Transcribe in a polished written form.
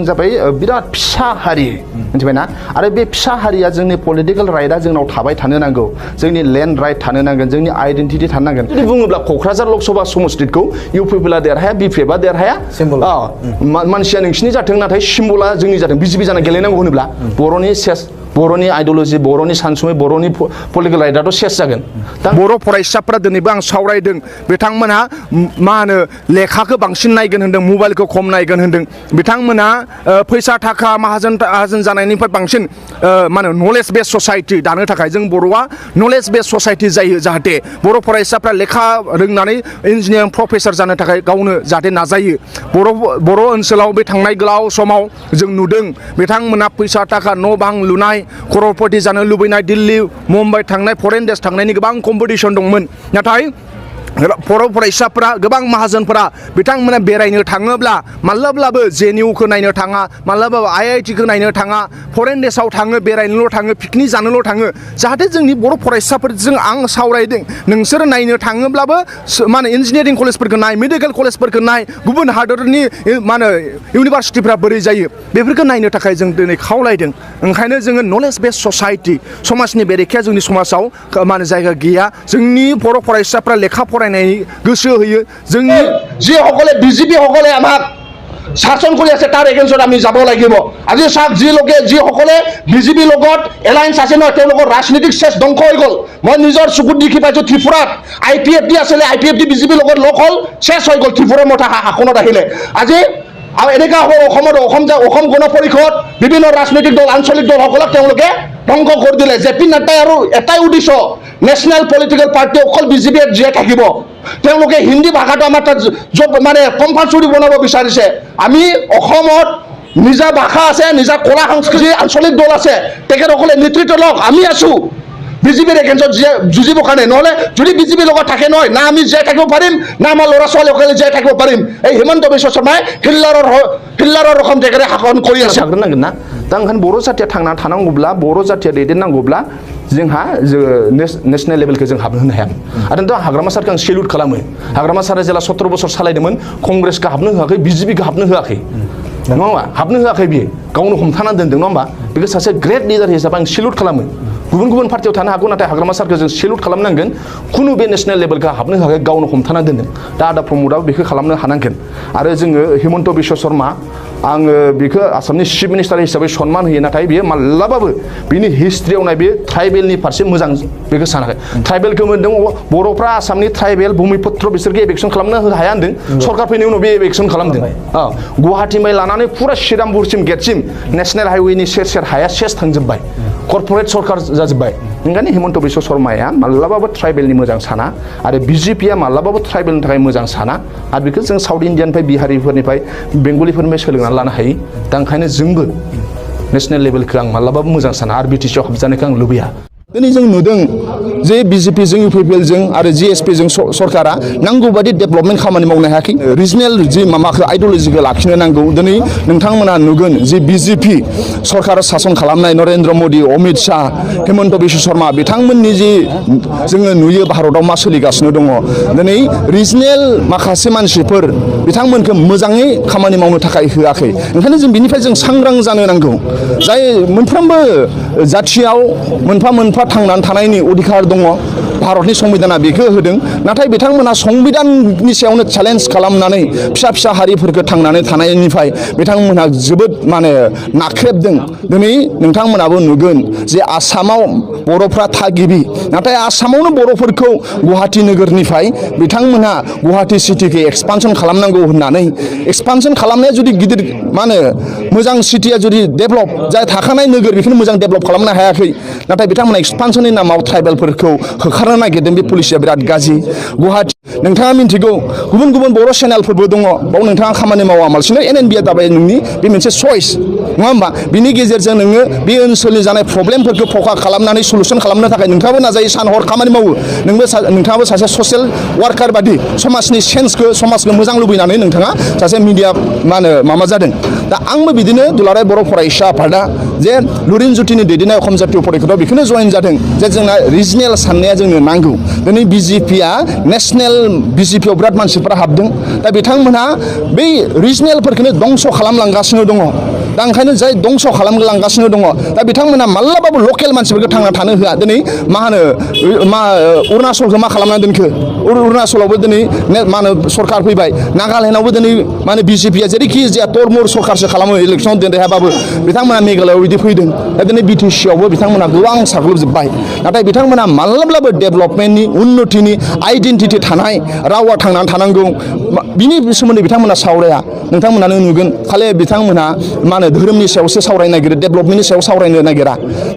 जाबाय बिराद फिसा हारि मिथिबायना आरो बे फिसा हारिया जोंनि पलिटिकल राइटआ जोंनाव थाबाय थानो नांगौ जोंनि लेन्ड राइट थानो नांगोन जोंनि आइडेन्टिटी थानो नांगोन जुदि बुङोब्ला क'क्राझार लकसभा समस्टिखौ इउपिपिएलआ देरहाया बिपिएफआ देरहाया मानसिया नोंसिनि जाथों नाथाय सिम्बला जोंनि जाथों बिजेपि जाना गेलेनांगौ होनोब्ला बर'नि सेस बर'नि आइडियोल'जि बर'नि सानसुमै बर'नि पलिटिकल राइटआथ' सेस जागोन दा बर' फरायसाफ्रा दिनैबो आं सावरायदों बिथांमोनहा मा होनो लेखाखौ बांसिन नायगोन होनदों मबाइलखौ खम नायगोन होनदों बिथांमोनहा फैसा थाखा माहाजोन जानायनिफ्राय बांसिन मा होनो नलेज बेस ससाइटि दानो थाखाय जों बर'आ नलेज बेस ससाइटि जायो जाहाथे बर' फरायसाफ्रा लेखा रोंनानै इन्जिनियारिं प्रफेसर जानो थाखाय गावनो जाहाथे नाजायो बर' ओनसोलाव बे थांनाय गोलाव समाव जों नुदों बिथांमोनहा फैसा थाखा न' बां लुनाय कर'रपति जानो लुबैनाय दिल्ली मुम्बाइ थांनाय फरेन देश थांनायनि गोबां कम्पिटिसन दंमोन नाथाय बर' फरायसाफोरा गोबां माहाजोनफोरा बिथांमोना बेरायनो थाङोब्ला माब्लाब्लाबो जेएनइउखौ नायनो थाङा माब्लाबाबो आइआइटिखौ नायनो थाङा फरेन देशआव थाङो बेरायनोल' थाङो पिकनिक जानोल' थाङो जाहाथे जोंनि बर' फरायसाफोरजों आं सावरायदों नोंसोर नायनो थाङोब्लाबो मा होनो इन्जिनियारिं कलेजफोरखौ नाय मेडिकेल कलेजफोरखौ नाय गुबुन हादरनि मा होनो इउनिभारसिटिफ्रा बोरै जायो बेफोरखौ नायनो थाखाय जों दिनै खावलायदों ओंखायनो जोङो नलेज बेस ससाइटि समाजनि बेरेखाया जोंनि समाजाव मा होनो जायगा गैया जोंनि बर' फरायसाफ्रा लेखा फरायनाय गोसो होयो जोंनि যি সকলে বিজেপি সকলে আমাক শাসন কৰি আছে তাৰ এগেইনষ্টত আমি যাব লাগিব আজি চাওক যি লোকে যি সকলে বিজেপিৰ লগত এলায়েন্স আছে নহয় তেওঁলোকৰ ৰাজনীতিক শেষ ধ্বংস হৈ গ'ল মই নিজৰ চকুত দেখি পাইছোঁ ত্ৰিপুৰাত আইপিএফটি আছিলে আইপিএফটি বিজেপিৰ লগত লগ হ'ল শেষ হৈ গ'ল ত্ৰিপুৰাৰ মঠা শাসনত আহিলে আজি আৰু এনেকুৱা হ'ব অসম গণ পৰিষদ বিভিন্ন ৰাজনৈতিক দল আঞ্চলিক দলসকলক তেওঁলোকে ধ্বংস কৰি দিলে জেপি নাড্ডাই আৰু এটাই উদ্দেশ্য নেশ্যনেল পলিটিকেল পাৰ্টি অকল বিজেপিয়ে জীয়াই থাকিব তেওঁলোকে হিন্দী ভাষাটো আমাৰ তাত মানে কম্পালচৰি বনাব বিচাৰিছে আমি অসমত নিজা ভাষা আছে নিজা কলা সংস্কৃতি আঞ্চলিক দল আছে তেখেতসকলে নেতৃত্ব লওক আমি আছোঁ বিজেপিৰ এগেইনষ্টত যুঁজিবৰ কাৰণে নহ'লে যদি বিজেপিৰ লগত থাকে নহয় না আমি জীয়াই থাকিব পাৰিম না আমাৰ ল'ৰা ছোৱালীসকলে জীয়াই থাকিব পাৰিম এই হিমন্ত বিশ্ব শৰ্মাই হিটলাৰৰ ৰকম জেগাৰে শাসন কৰি আছে नांगोन ना दा ओंखायनो बर' जाथिया थांना थानांगौब्ला बर' जाथिया दैदेननांगौब्ला जोंहा नेशनेल लेभेलखौ जों हाबनो होनो हाया आरो दा हाग्रामा सारखौ आं सेल्युट खालामो हाग्रामा सारा जेला 17 बोसोर सालायदोंमोन कंग्रेसखौ हाबनो होआखै बिजेपिखौ हाबनो होआखै नङा होमबा हाबनो होआखै बियो गावनो हमथाना दोनदों नङा होमबा बेखौ सासे ग्रेट लिडार हिसाबै आं सेल्युट खालामो गुबुन पार्टियाव थानो हागौ नाथाय हाग्रामा सारखौ जों सेल्युट खालामनांगोन खुनु बे नेशनेल लेभेलखौ हाबनो होआखै गावनो हमथाना दोनदों दा आदा प्रमदआबो बेखौ खालामनो हानांगोन आरो जोङो हिमন্ত বিশ্ব शर्मा आङो बेखौ आसामनि चिफ मिनिस्टार हिसाबै सन्मान होयो नाथाय बियो माब्लाबाबो बिनि हिस्ट्रियाव नाय बे ट्राइबेलनि फारसे मोजां बेखौ सानाखै ट्राइबेलखौ मोनदों बर'फ्रा आसामनि ट्राइबेल भूमिपुत्र बिसोरखौ एभेक्सन खालामनो हाया होनदों सरकार फैनायनि उनाव बे एभेक्सन खालामदों गुवाहाटीनिफ्राय लानानै फुरा श्रीरामपुरसिम गेटसिम नेशनेल हाइवेनि सेर हाया सेस थांजोब्बाय कर्परेट सरकार जाजोब्बाय ओंखायनो हिमন্ত বিশ্ব शर्माया माब्लाबाबो ट्राइबेलनि मोजां साना आरो बिजेपिया माब्लाबाबो ट्राइबेलनि थाखाय मोजां साना आरो बेखौ जों साउथ इण्डियानिफ्राय बिहारिफोरनिफ्राय बेंगलिफोरनिफ्राय सोलोंनानै लानो हायो दा ओंखायनो जोंबो नेशनेल लेभेलखौ आं माब्लाबाबो मोजां साना आरो बिटिसिआव हाबजानायखौ आं लुबैया दिनै जों नुदों जे बिजेपिजों इउपिपिएलजों आरो जिएसपिजों सरकारा नांगौ बादि डेभेलपमेन्ट खामानि मावनो हायाखै रिजनेल जि माबाखौ आइडियोलजिखौ लाखिनो नांगौ दिनै नोंथांमोना नुगोन जे बिजेपि सरकारा सासन खालामनाय नरेन्द्र मोदी अमित शाह हिमন্ত বিশ্ব शर्मा बिथांमोननि जि जोङो नुयो भारताव मा सोलिगासिनो दङ दिनै रिजनेल माखासे मानसिफोर बिथांमोनखौ मोजाङै खामानि मावनो थाखाय होआखै ओंखायनो जों बिनिफ्राय जों सांग्रां जानो नांगौ जाय मोनफ्रोमबो जाथियाव मोनफा थांनानै थानायनि अधिकार दङ भारतनि संबिधाना बेखौ होदों नाथाय बिथांमोना संबिधाननि सायावनो चेलेन्ज खालामनानै फिसा हारिफोरखौ थांनानै थानायनिफ्राय बिथांमोनहा जोबोद माने नाख्रेबदों दिनै नोंथांमोनाबो नुगोन जे आसामाव बर'फ्रा थागिबि नाथाय आसामावनो बर'फोरखौ गुवाहाटी नोगोरनिफ्राय बिथांमोनहा गुवाहाटी सिटिखौ एक्सपानसन खालामनांगौ होननानै एक्सपानसन खालामनाया जुदि गिदिर मा होनो मोजां सिटिया जुदि डेभेलप जाय थाखानाय नोगोर बेखौनो मोजां डेभेलप खालामनो हायाखै नाथाय बिथांमोना एक्सपानसननि नामाव ट्राइबेलफोरखौ होखारनो नागिरदों बे पलिसिया बिराद गाज्रि गुवाहाटी नोंथाङा मिन्थिगौ गुबुन बर' चेनेलफोरबो दङ बाव नोंथाङा खामानि मावामालासिनो एनएनबिआ जाबाय नोंनि बे मोनसे चइस नङा होमबा बिनि गेजेरजों नोङो बे ओनसोलनि जानाय प्रब्लेमफोरखौ फकास खालामनानै सलुसन खालामनो थाखाय नोंथाङाबो नाजायो सान हर खामानि मावो नोंथाङाबो सासे ससियेल वार्कार बादि समाजनि सेन्सखौ समाजखौ मोजां लुबैनानै नोंथाङा सासे मिडिया मा होनो माबा जादों दा आंबो बिदिनो दुलाराय बर' फरायसा आफादा जे लुरिन जुटिनि दैदेननाय अखम जातीय परिषदआव बेखौनो जइन जादों जे जोंना रिजनेल साननाया जोंनो नांगौ दिनै बिजेपिया नेशनेल बिजेपियाव बिराद मानसिफोरा हाबदों दा बिथांमोनहा बै रिजनेलफोरखौनो दंस' खालामलांगासिनो दङ दा ओंखायनो जाय दंस' खालामलांगासिनो दङ दा बिथांमोना माब्लाबाबो लकेल मानसिफोरखौ थांना थानो होआ दिनै मा होनो अरुणाचलखौ मा खालामना दोनखो अरुणाचलावबो दिनै मा होनो सरकार फैबाय नागालेण्डआवबो दिनै मा होनो बिजेपिया जेरैखि जाया तरमुर सरकारसो खालामो इलेक्सन देरहाबाबो बिथांमोना मेघालयआव बिदि फैदों दा दिनै बिटिसिआवबो बिथांमोना गोबां साग्लोबजोब्बाय नाथाय बिथांमोना माब्लाबाबो डेभेलपमेन्टनि उन्नतिनि आइडेन्टिटि थानाय रावा थांनानै थानांगौ बिनि सोमोन्दै बिथांमोना सावराया नोंथांमोनानो नुगोन खालि बिथांमोना मा होनो धोरोमनि सायावसो सावरायनो नागिरो डेभेलपमेन्टनि सायाव सावरायनो नागिरा